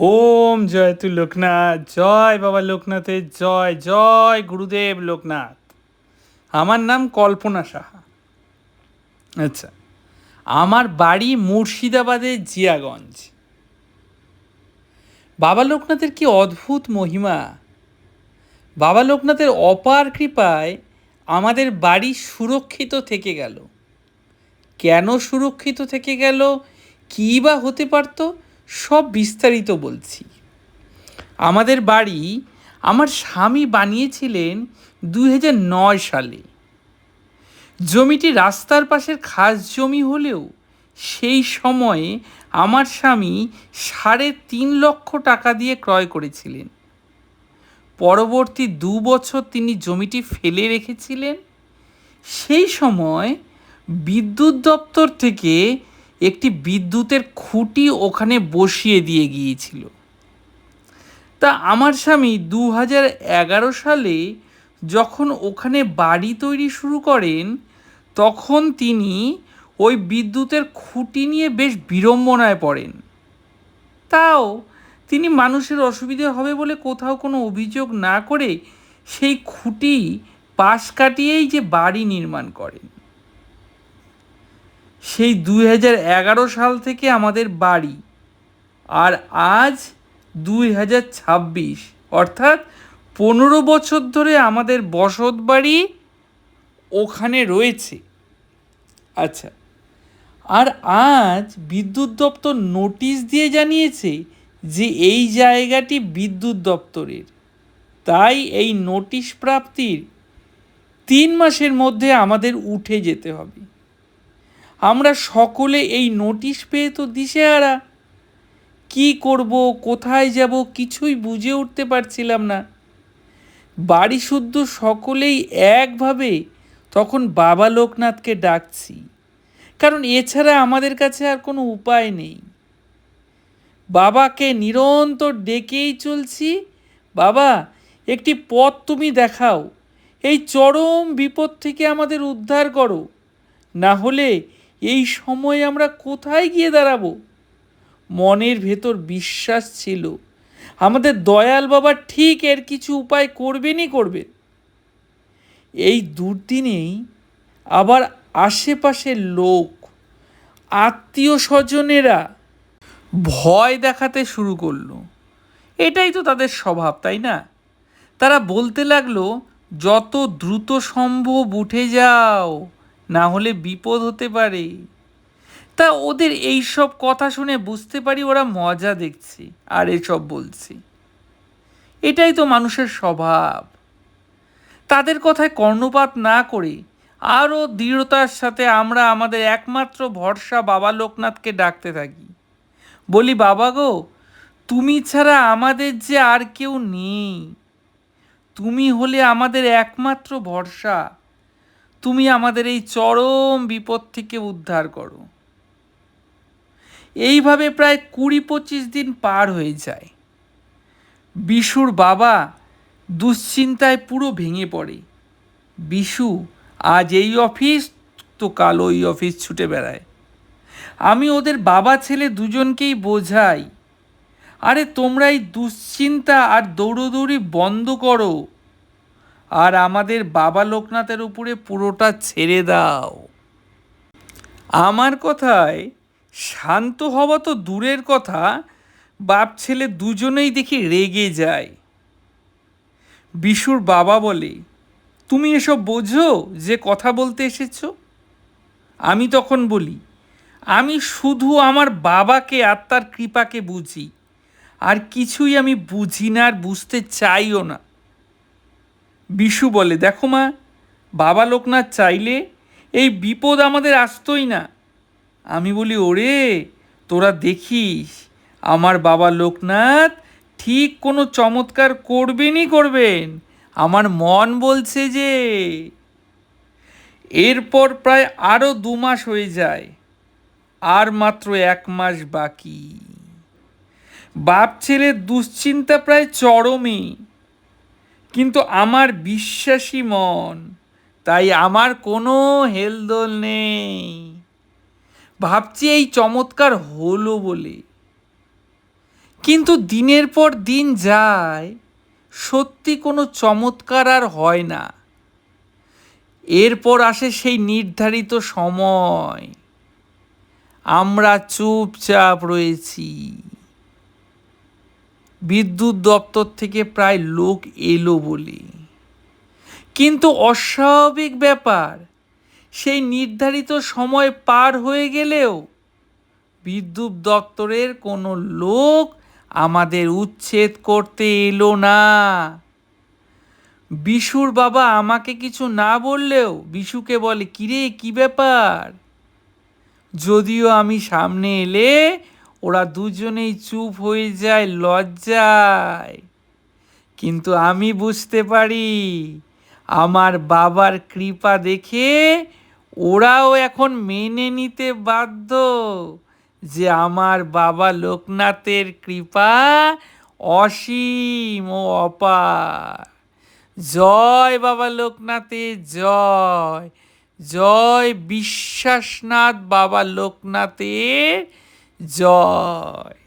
ওম জয় তু লোকনাথ, জয় বাবা লোকনাথের জয়, জয় গুরুদেব লোকনাথ। আমার নাম কল্পনা সাহা। আচ্ছা, আমার বাড়ি মুর্শিদাবাদের জিয়াগঞ্জ। বাবা লোকনাথের কি অদ্ভুত মহিমা! বাবা লোকনাথের অপার কৃপায় আমাদের বাড়ি সুরক্ষিত থেকে গেল। কেন সুরক্ষিত থেকে গেল, কী বা হতে পারত, সব বিস্তারিত বলছি। আমাদের বাড়ি আমার স্বামী বানিয়েছিলেন 2009 সালে। জমিটি রাস্তার পাশের খাস জমি হলেও সেই সময়ে আমার স্বামী 3.5 লক্ষ টাকা দিয়ে ক্রয় করেছিলেন। পরবর্তী 2 বছর তিনি জমিটি ফেলে রেখেছিলেন। সেই সময় বিদ্যুৎ দপ্তর থেকে একটি বিদ্যুতের খুঁটি ওখানে বসিয়ে দিয়ে গিয়েছিল। তা আমার স্বামী 2011 সালে যখন ওখানে বাড়ি তৈরি শুরু করেন, তখন তিনি ওই বিদ্যুতের খুঁটি নিয়ে বেশ বিড়ম্বনায় পড়েন। তাও তিনি মানুষের অসুবিধে হবে বলে কোথাও কোনো অভিযোগ না করে সেই খুঁটি পাশ কাটিয়েই যে বাড়ি নির্মাণ করেন। সেই 2011 সাল থেকে আমাদের বাড়ি, আর আজ 2026, অর্থাৎ 15 বছর ধরে আমাদের বসত বাড়ি ওখানে রয়েছে। আচ্ছা, আর আজ বিদ্যুৎ দপ্তর নোটিশ দিয়ে জানিয়েছে যে এই জায়গাটি বিদ্যুৎ দপ্তরের, তাই এই নোটিশ প্রাপ্তির 3 মাসের মধ্যে আমাদের উঠে যেতে হবে। আমরা সকলে এই নোটিশ পেয়ে তো দিশেহারা। কি করব, কোথায় যাব, কিছুই বুঝে উঠতে পারছিলাম না। বাড়ি শুদ্ধ সকলেই একভাবে তখন বাবা লোকনাথকে ডাকছি, কারণ এছাড়া আমাদের কাছে আর কোনো উপায় নেই। বাবাকে নিরন্তর ডেকেই চলছি, বাবা একটি পথ তুমি দেখাও, এই চরম বিপদ থেকে আমাদের উদ্ধার করো, না হলে এই সময় আমরা কোথায় গিয়ে দাঁড়াবো। মনের ভেতর বিশ্বাস ছিল আমাদের দয়াল বাবা ঠিক এর কিছু উপায় করবেনই করবেন। এই দুর্দিনেই আবার আশেপাশের লোক, আত্মীয় স্বজনেরা ভয় দেখাতে শুরু করলো। এটাই তো তাদের স্বভাব, তাই না? তারা বলতে লাগলো, যত দ্রুত সম্ভব উঠে যাও, না হলে বিপদ হতে পারে। তা ওদের এই সব কথা শুনে বুঝতে পারি ওরা মজা দেখছে আর এসব বলছে। এটাই তো মানুষের স্বভাব। তাদের কথায় কর্ণপাত না করে আরও দৃঢ়তার সাথে আমরা আমাদের একমাত্র ভরসা বাবা লোকনাথকে ডাকতে থাকি। বলি, বাবা গো, তুমি ছাড়া আমাদের যে আর কেউ নেই। তুমি হলে আমাদের একমাত্র ভরসা। তুমি আমাদের এই চরম বিপদ থেকে উদ্ধার করো। এইভাবে প্রায় 20-25 দিন পার হয়ে যায়। বিশুর বাবা দুশ্চিন্তায় পুরো ভেঙে পড়ে। বিশু আজ এই অফিস তো কাল ওই অফিস ছুটে বেড়ায়। আমি ওদের বাবা ছেলে দুজনকেই বোঝাই, আরে তোমরা এই দুশ্চিন্তা আর দৌড়োদৌড়ি বন্ধ করো, আর আমাদের বাবা লোকনাথের উপরে পুরোটা ছেড়ে দাও। আমার কথায় শান্ত হওয়া তো দূরের কথা, বাপ ছেলে দুজনেই দেখি রেগে যায়। বিশুর বাবা বলে, তুমি এসব বোঝো যে কথা বলতে এসেছ? আমি তখন বলি, আমি শুধু আমার বাবাকে আর তার কৃপাকে বুঝি, আর কিছুই আমি বুঝি না আর বুঝতে চাইও না। বিশু বলে, দেখো মা, বাবা লোকনাথ চাইলে এই বিপদ আমাদের আসতোই না। আমি বলি, ওরে তোরা দেখিস, আমার বাবা লোকনাথ ঠিক কোনো চমৎকার করবেনই করবেন, আমার মন বলছে যে। এরপর প্রায় আরও 2 মাস হয়ে যায়, আর মাত্র 1 মাস বাকি। বাপ ছেলের দুশ্চিন্তা প্রায় চরমে, কিন্তু আমার বিশ্বাসী মন, তাই আমার কোনো হেলদোল নেই। ভাবছি এই চমৎকার হলো বলে। কিন্তু দিনের পর দিন যায়, সত্যি কোনো চমৎকার আর হয় না। এরপর আসে সেই নির্ধারিত সময়, আমরা চুপচাপ রয়েছি। বিদ্যুৎ দপ্তর থেকে প্রায় লোক এলো বলে, কিন্তু অস্বাভাবিক ব্যাপার, সেই নির্ধারিত সময় পার হয়ে গেলেও বিদ্যুৎ দপ্তরের কোনো লোক আমাদের উচ্ছেদ করতে এলো না। বিশুর বাবা আমাকে কিছু না বললেও বিশুকে বলে, কিরে কি ব্যাপার? যদিও আমি সামনে এলে ওরা দুজনেই চুপ হয়ে যায় লজ্জায়। কিন্তু আমি বুঝতে পারি, আমার বাবার কৃপা দেখে ওরাও এখন মেনে নিতে বাধ্য যে আমার বাবা লোকনাথের কৃপা অসীম ও অপার। জয় বাবা লোকনাথের জয়, জয় বিশ্বাসনাথ বাবা লোকনাথের জয়।